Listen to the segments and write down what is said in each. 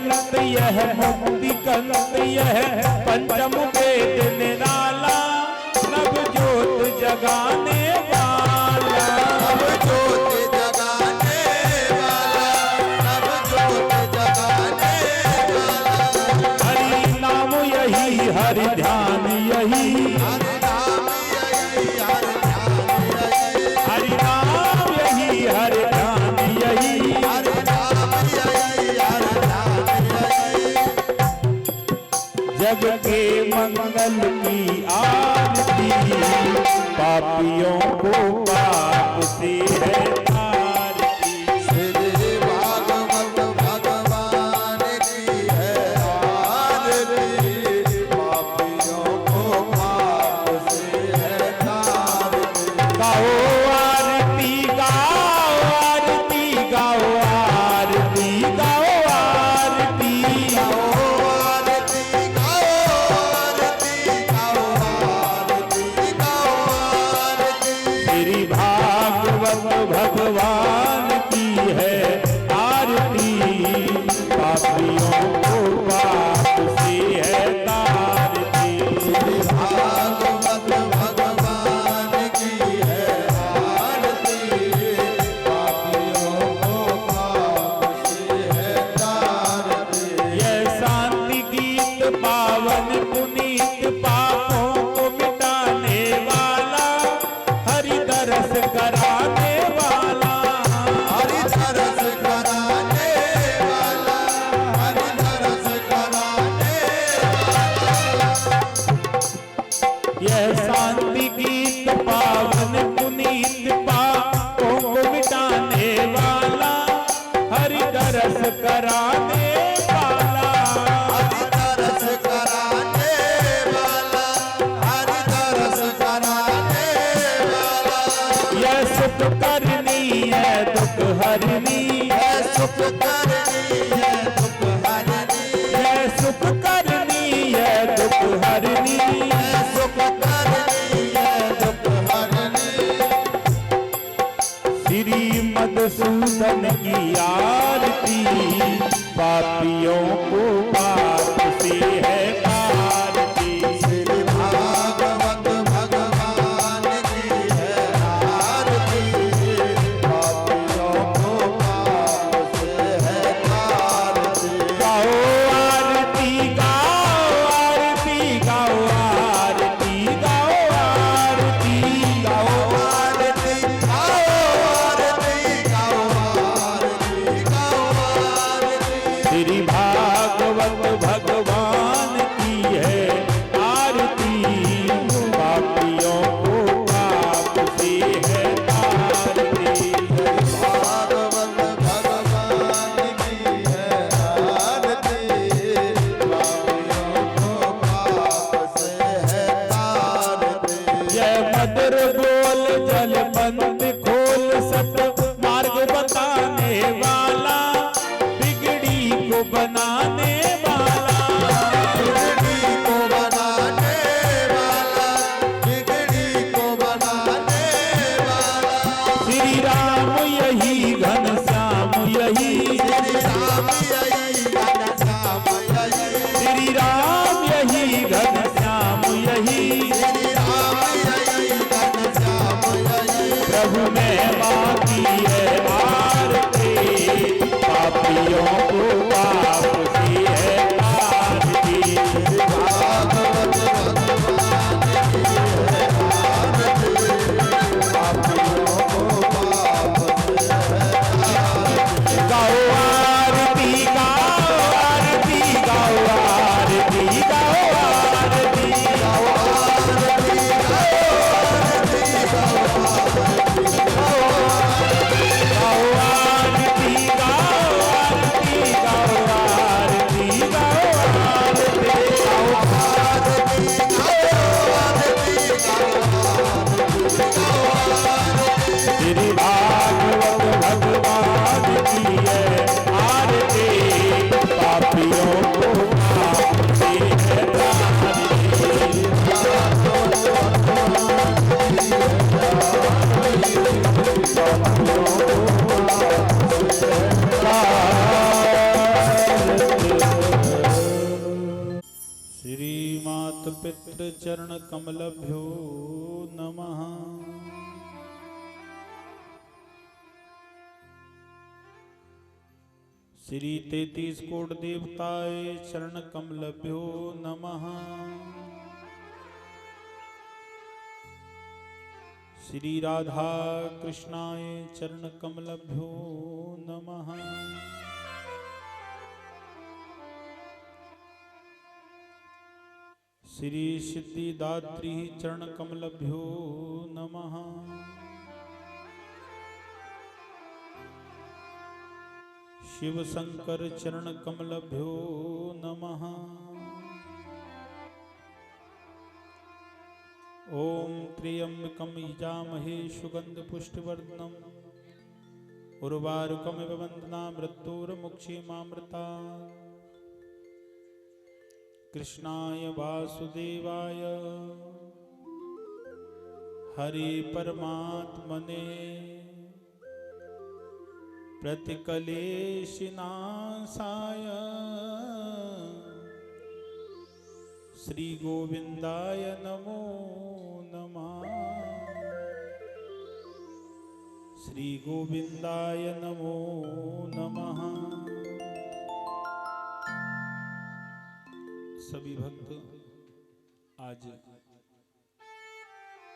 ग्रंथ यह मुक्ति कंत यह पंचम वेद निराला नव ज्योत जगाने वाला नव ज्योत जगाने वाला नव ज्योत जगाने वाला हरि नाम यही हरि ध्यान यही हरि नाम यही हरि ध्यान यही हरि नाम यही हरि ध्यान यही हरि नाम यही हरि ध्यान यही जग के मंगल की आरती पापियों को पाप से है तारती श्री भागवत भगवान की है आरती पापियों को पाप से है तारती गाओ आरती गाओ आरती गाओ आरती गाओ आरती गाओ आरती गाओ आरती गाओ आरती गाओ आरती श्री भागवत भगवान की है आरती पापियों को पाप से है तारती श्री भागवत भगवान की है आरती पापियों को पाप से है तारती यह शांति गीत पावन पुनीत पापों को मिटाने वाला हरि दरस कराने वाला हरि तरस कराने वाला हरि तरस कराने वाला यह शांति गीत पावन पुनीत पापों को मिटाने वाला हरि दरस कराने वाला हरि तरस कराने वाला हरि तरस कराने वाला यह सुख करनी है दुख हरनी है सुख करनी है दुख हरनी यह सुख करनी है दुख हरनी है सुख करनी है दुख हरनी श्री मधुसूदन की आरती पापियों को पाप से है तारती श्री भागवत भगवान की है आरती पापियों को पाप से है तारती गाओ आरती गाओ आरती गाओ आरती गाओ आरती गाओ आरती गाओ आरती गाओ आरती गाओ आरती श्री भागवत भगवान की है आरती पापियों को पाप से है तारती भागवत भगवान की है आरती पापियों को पाप से है तारती जय मधुर बोल जल बंद खोल सत मार्ग बताने वाला बिगड़ी को बनाने वाला बिगड़ी को बनाने वाला बिगड़ी को बनाने वाला श्री राम यही घनश्याम यही श्री राम यही घनश्याम यही श्री राम यही घनश्याम यही श्री राम यही घनश्याम यही प्रभु में बाकी है आरती पापियों को पाप से है तारती भागवत भगवान की है आरती पापियों को पाप से है तारती गाओ आरती गाओ आरती गाओ आरती गाओ आरती गाओ आरती गाओ आरती गाओ आरती गाओ आरती पितृचरणकमलभ्यो नमः। श्री 33 कोट देवताय चरणकमलभ्यो नमः। श्री राधा कृष्णाय चरणकमलभ्यो नमः। श्री सिद्धिदात्री चरणकमलभ्यो नमः। शिव शंकर चरणकमलभ्यो नमः। ओम त्र्यंबकं यजामहे सुगंधपुष्टिवर्धनम् उर्वारुकमिव बन्धनामृत्योर्मुक्षीमामृतात्। कृष्णाय वासुदेवाय हरे परमात्मने प्रतिकलेशनाशाय श्री गोविंदाय नमो नमः। श्री गोविंदाय नमो नमः। सभी भक्त आज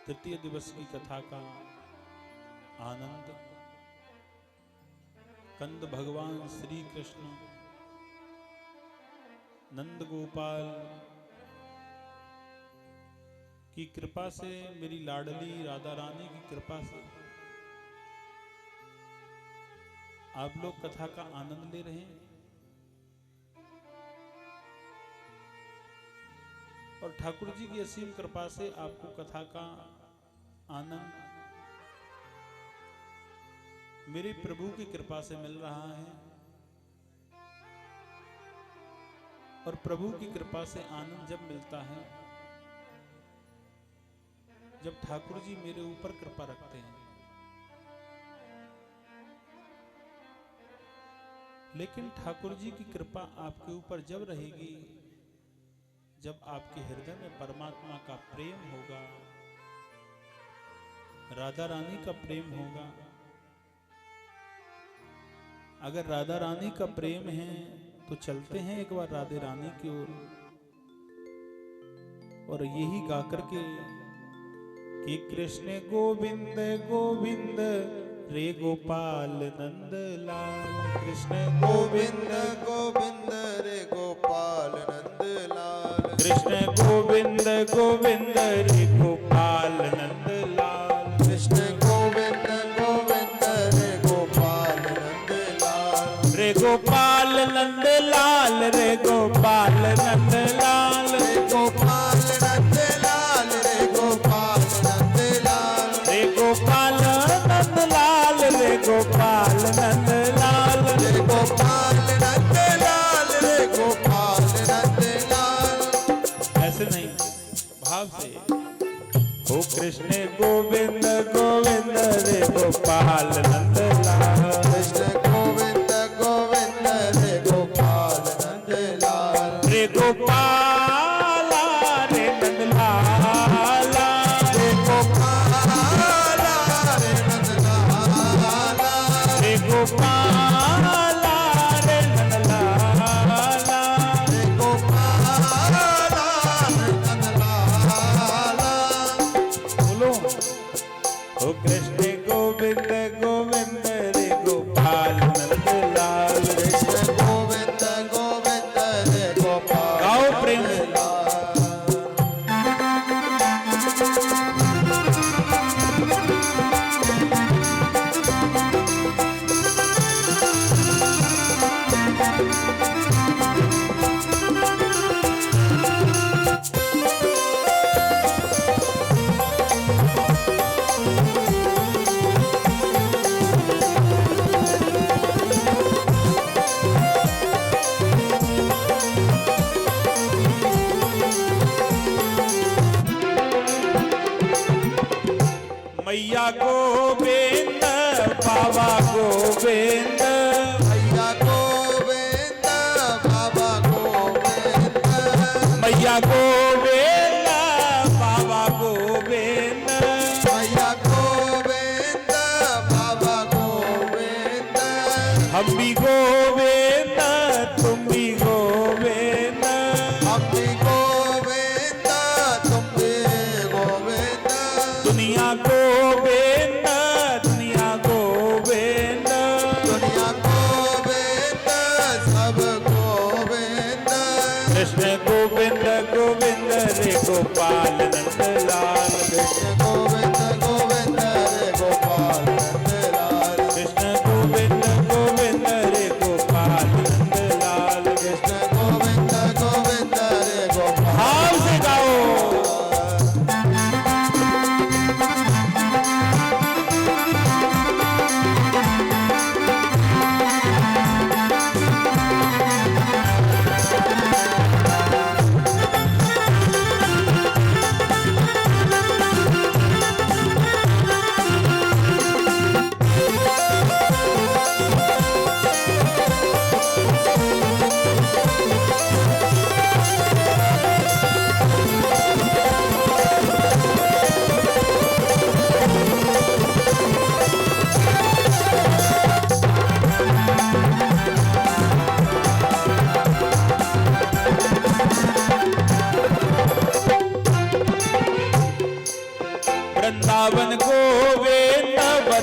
तृतीय दिवस की कथा का आनंद कंद भगवान श्री कृष्ण नंद गोपाल की कृपा से, मेरी लाडली राधा रानी की कृपा से आप लोग कथा का आनंद ले रहे हैं। और ठाकुर जी की असीम कृपा से आपको कथा का आनंद मेरे प्रभु की कृपा से मिल रहा है। और प्रभु की कृपा से आनंद जब मिलता है जब ठाकुर जी मेरे ऊपर कृपा रखते हैं। लेकिन ठाकुर जी की कृपा आपके ऊपर जब रहेगी जब आपके हृदय में परमात्मा का प्रेम होगा, राधा रानी का प्रेम होगा। अगर राधा रानी का प्रेम है तो चलते हैं एक बार राधे रानी की ओर और यही गा करके कि कृष्ण गोविंद गोविंद रे गोपाल नंद लाल। कृष्ण गोविंद गोविंद रे गोपाल नंद लाल। कृष्ण गोविंद गोविंद रे गोपाल नंद लाल। कृष्ण गोविंद गोविंद रे गोपाल नंद लाल। रे गोपाल नंद लाल, रे गोपाल नंद लाल, रे गोपाल नंद लाल। रे गोपाल नंद लाल। रे गोपाल नंद लाल, रे गोपाल नंद लाल, रे गोपाल नंद लाल। रे गोपाल नंद लाल। ऐसे नहीं, भाव से। ओ कृष्ण गोविंद गोविंद रे गोपाल नंद लाल। कृष्ण गोविंद गोविंद रे गोपाल नंद लाल। रे गोपाल रे नंद लाल, रे गोपाल रे नंद लाल। रे गोपाल रे नंद लाल, रे गोपाल रे नंद लाल। बोलो। ओ कृष्ण गोविंद गोविंद रे गोपाल नंद लाल। कृष्ण गोविंद गोविंद रे गोपाल गाओ प्रेम से। मैया गोविंद बाबा गोविंद, मैया गोविंद बाबा गोविंद। मैया गोविंद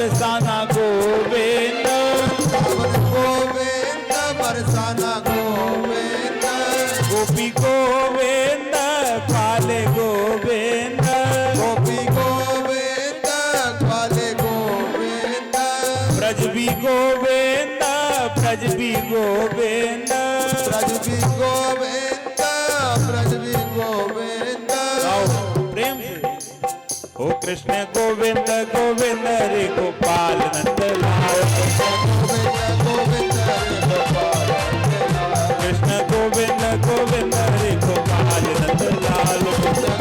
बरसाना गोविंद, वृंदावन गोविंद बरसाना गोविंद, गोपी गोविंद काले गोविंद, गोपी गोविंद ग्वाले गोविंद, ब्रज भी गोविंद, ब्रज भी गोविंद, ब्रज भी गोविंद, ब्रज भी गोविंद। गाओ प्रेम से। ओ कृष्ण गोविंद गोविंद रे गोपाल नंद लाल, गोविंद गोविंद हरे गोपाल नंदलाल, कृष्ण गोविंद गोविंद रे गोपाल नंद लाल, गोविंद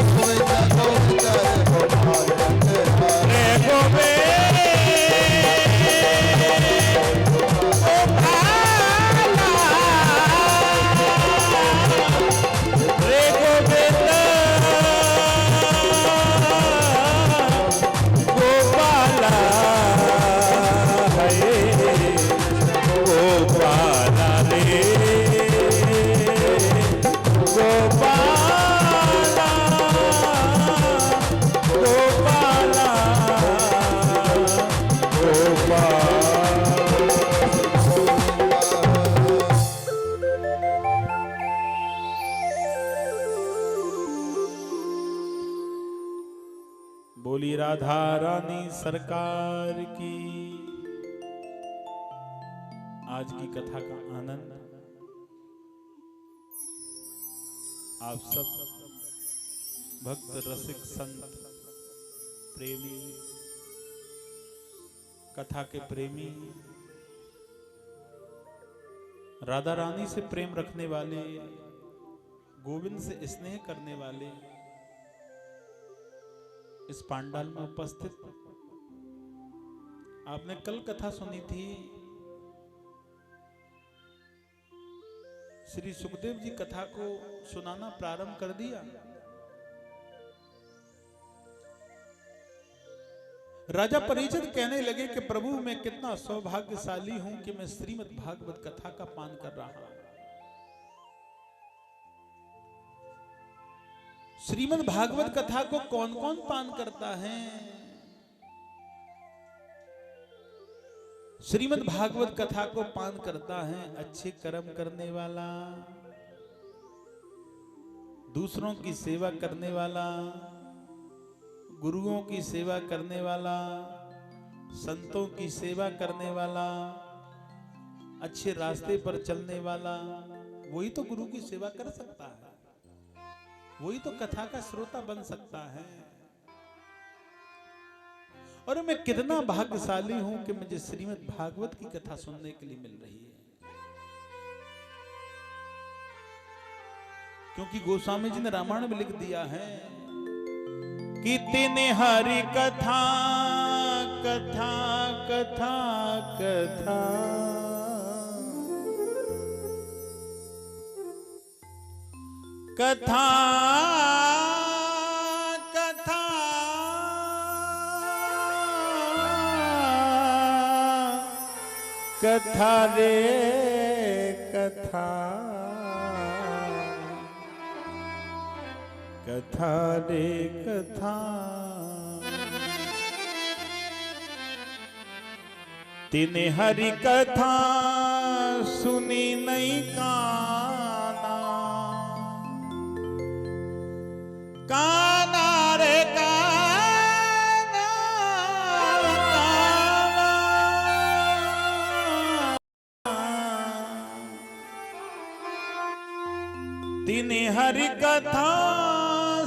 गोविंद हरे गोपाल नंदलाल, रे गोविंद रे गोविंद गोपाल है गोपाल रे गोपाल गोपाल बोली राधा रानी सरकार की। आज की कथा का आनंद आप सब भक्त रसिक संत प्रेमी, कथा के प्रेमी, राधा रानी से प्रेम रखने वाले, गोविंद से स्नेह करने वाले इस पांडाल में उपस्थित। आपने कल कथा सुनी थी, श्री सुखदेव जी कथा को सुनाना प्रारंभ कर दिया। राजा परीक्षित कहने लगे कि प्रभु मैं कितना सौभाग्यशाली हूं कि मैं श्रीमद् भागवत कथा का पान कर रहा हूं। श्रीमद् भागवत कथा को कौन कौन पान करता है? श्रीमद् भागवत कथा को पान करता है अच्छे कर्म करने वाला, दूसरों की सेवा करने वाला, गुरुओं की सेवा करने वाला, संतों की सेवा करने वाला, अच्छे रास्ते पर चलने वाला। वही तो गुरु की सेवा कर सकता है, वही तो कथा का श्रोता बन सकता है। और मैं कितना भाग्यशाली हूं कि मुझे श्रीमद् भागवत की कथा सुनने के लिए मिल रही है। क्योंकि गोस्वामी जी ने रामायण में लिख दिया है कि तिने हरि कथा कथा कथा कथा, कथा कथा कथा रे कथा, कथा रे कथा। तिने हरि कथा सुनी नहीं काना, काना रे काना, तिने हरि कथा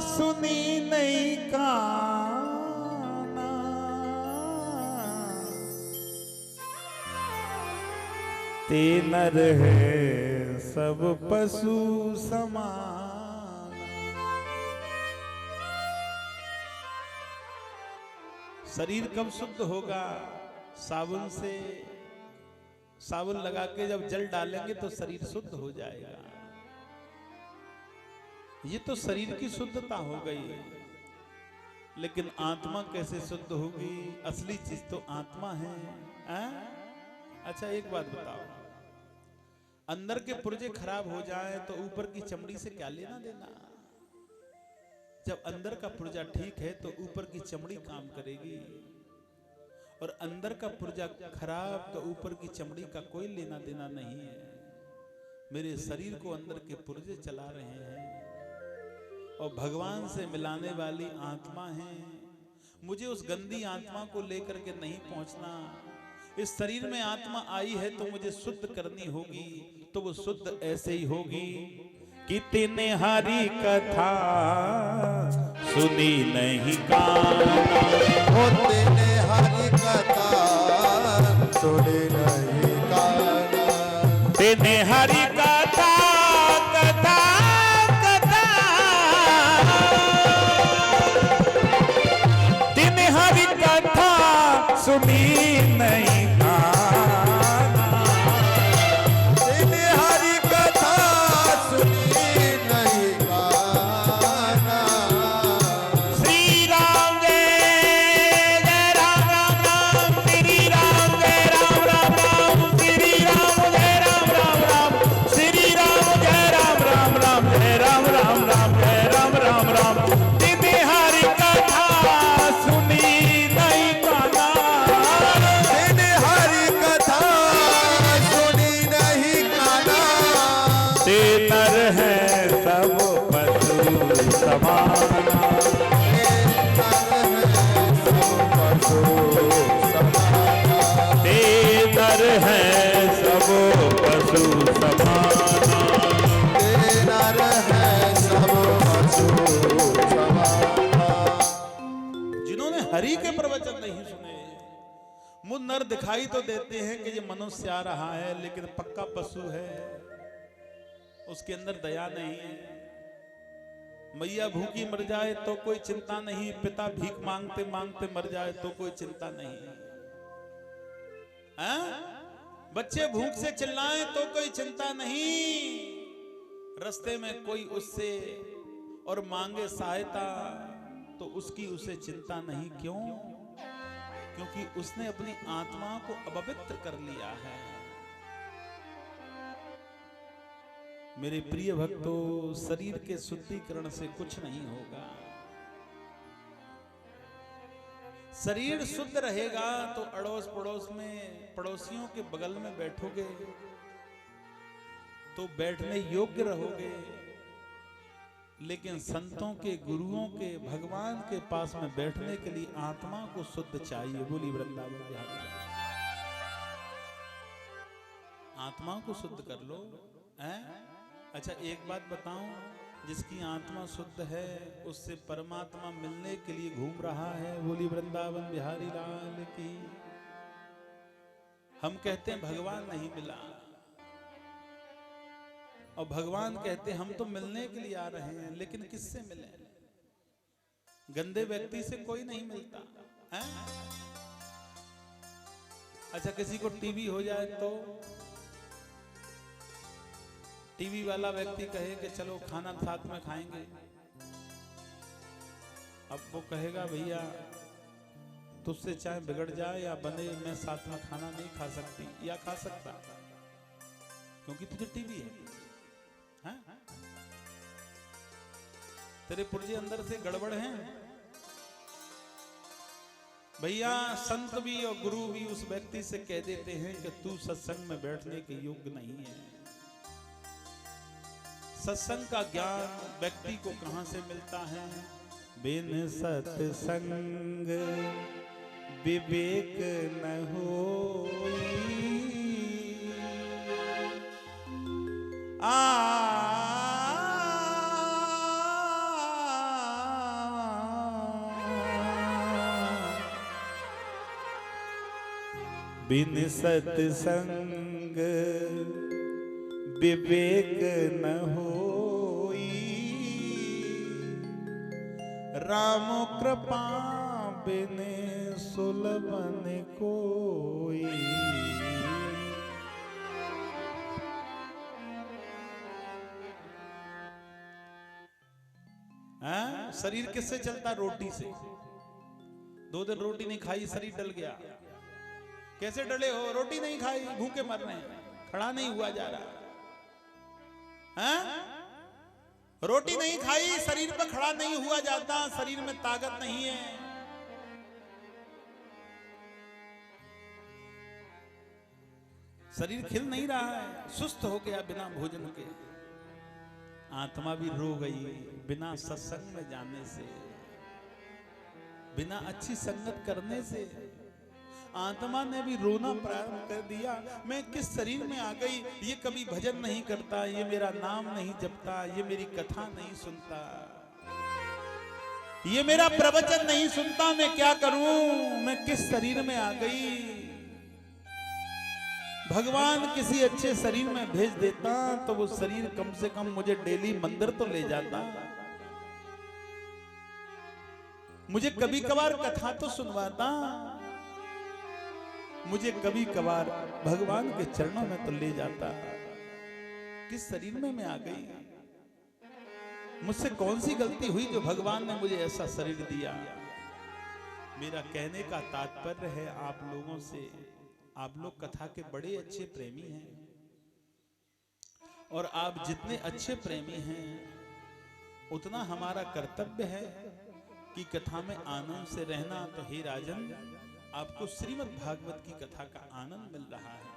सुनी नहीं काना, ते नर है सब पशु समान। शरीर कब शुद्ध होगा? साबुन से, साबुन लगा के जब जल डालेंगे तो शरीर शुद्ध हो जाएगा। ये तो शरीर की शुद्धता हो गई, लेकिन आत्मा कैसे शुद्ध होगी? असली चीज तो आत्मा है। अच्छा एक बात बताओ, अंदर के पुर्जे खराब हो जाएं तो ऊपर की चमड़ी से क्या लेना देना? जब अंदर का पुर्जा ठीक है तो ऊपर की चमड़ी काम करेगी। और अंदर का पुर्जा खराब तो ऊपर की चमड़ी का कोई लेना देना नहीं है। मेरे शरीर को अंदर के पुर्जे चला रहे हैं और भगवान से मिलाने वाली आत्मा है। मुझे उस गंदी आत्मा को लेकर के नहीं पहुंचना। इस शरीर में आत्मा आई है तो मुझे शुद्ध करनी होगी, तो वो शुद्ध ऐसे ही होगी कि तेने हरी कथा सुनी नहीं काना। हो तेने हरि कथा सुनी नहीं काना। तेने हरी कथा कथा कथा तेने हरी कथा सुनी नहीं काना। तेने हरि कथा सुनी नहीं काना। श्री राम जय राम राम राम, श्री राम जय राम राम राम, श्री राम जय राम राम राम, श्री राम जय राम राम राम, जय राम राम राम, जय राम राम राम। तेने हरि कथा सुनी नहीं काना। तेने हरि कथा सुनी नहीं काना। ते नर है सब पशु समाना। ते नर है सब पशु समाना। जिन्होंने हरि के प्रवचन नहीं सुने, मुझ नर दिखाई तो देते हैं कि ये मनुष्य आ रहा है, लेकिन पक्का पशु है, उसके अंदर दया नहीं है। मैया भूखी मर जाए तो कोई चिंता नहीं, पिता भीख मांगते मांगते मर जाए तो कोई चिंता नहीं, बच्चे भूख से चिल्लाएं तो कोई चिंता नहीं, रास्ते में कोई उससे और मांगे सहायता तो उसकी उसे चिंता नहीं। क्यों? क्योंकि उसने अपनी आत्मा को अपवित्र कर लिया है। मेरे प्रिय भक्तों, शरीर के शुद्धिकरण से कुछ नहीं होगा। शरीर शुद्ध रहेगा तो अड़ोस पड़ोस में, पड़ोसियों के बगल में बैठोगे तो बैठने योग्य रहोगे। लेकिन संतों के, गुरुओं के, भगवान के पास में बैठने के लिए आत्मा को शुद्ध चाहिए। बोली वृंदावन बिहारी। आत्मा को शुद्ध कर लो। अच्छा एक बात बताऊं, जिसकी आत्मा शुद्ध है उससे परमात्मा मिलने के लिए घूम रहा है। बोली वृंदावन बिहारी लाल की। हम कहते हैं भगवान नहीं मिला, और भगवान कहते हम तो मिलने के लिए आ रहे हैं, लेकिन किससे मिले? गंदे व्यक्ति से कोई नहीं मिलता है? अच्छा किसी को टीबी हो जाए तो टीवी वाला व्यक्ति कहे कि चलो खाना साथ में खाएंगे, अब वो कहेगा भैया तुझसे चाहे बिगड़ जाए या बने, मैं साथ में खाना नहीं खा सकती या खा सकता, क्योंकि तुझे टीवी है? तेरे पुर्जे अंदर से गड़बड़ हैं भैया। संत भी और गुरु भी उस व्यक्ति से कह देते हैं कि तू सत्संग में बैठने के योग्य नहीं है। सत्संग का ज्ञान व्यक्ति को कहां से मिलता है? बिन सत्संग विवेक न होई। बिन सत्संग विवेक न होई। राम कृपा बिन सुलभन कोई। शरीर किससे चलता? रोटी से। 2 दिन रोटी नहीं खाई, शरीर डल गया। कैसे डले हो? रोटी नहीं खाई, भूखे मर रहे हैं, खड़ा नहीं हुआ जा रहा। रोटी नहीं खाई, शरीर पर खड़ा नहीं हुआ जाता, शरीर में ताकत नहीं है। शरीर खिल नहीं रहा है, सुस्त हो गया बिना भोजन के। आत्मा भी रो गई बिना सत्संग में जाने से, बिना अच्छी संगत करने से। आत्मा ने भी रोना प्रारंभ कर दिया। मैं किस शरीर में आ गई, ये कभी भजन नहीं करता, ये मेरा नाम नहीं जपता, ये मेरी कथा नहीं सुनता, ये मेरा प्रवचन नहीं सुनता, मैं क्या करूं, मैं किस शरीर में आ गई। भगवान किसी अच्छे शरीर में भेज देता तो वो शरीर कम से कम मुझे डेली मंदिर तो ले जाता, मुझे कभी कभार कथा तो सुनवाता, मुझे कभी कभार भगवान के चरणों में तो ले जाता। किस शरीर में मैं आ गई, मुझसे कौन सी गलती हुई जो भगवान ने मुझे ऐसा शरीर दिया। मेरा कहने का तात्पर्य है आप लोगों से, आप लोग कथा के बड़े अच्छे प्रेमी हैं, और आप जितने अच्छे प्रेमी हैं उतना हमारा कर्तव्य है कि कथा में आनंद से रहना। तो हे राजन, आपको श्रीमद् भागवत की कथा का आनंद मिल रहा है,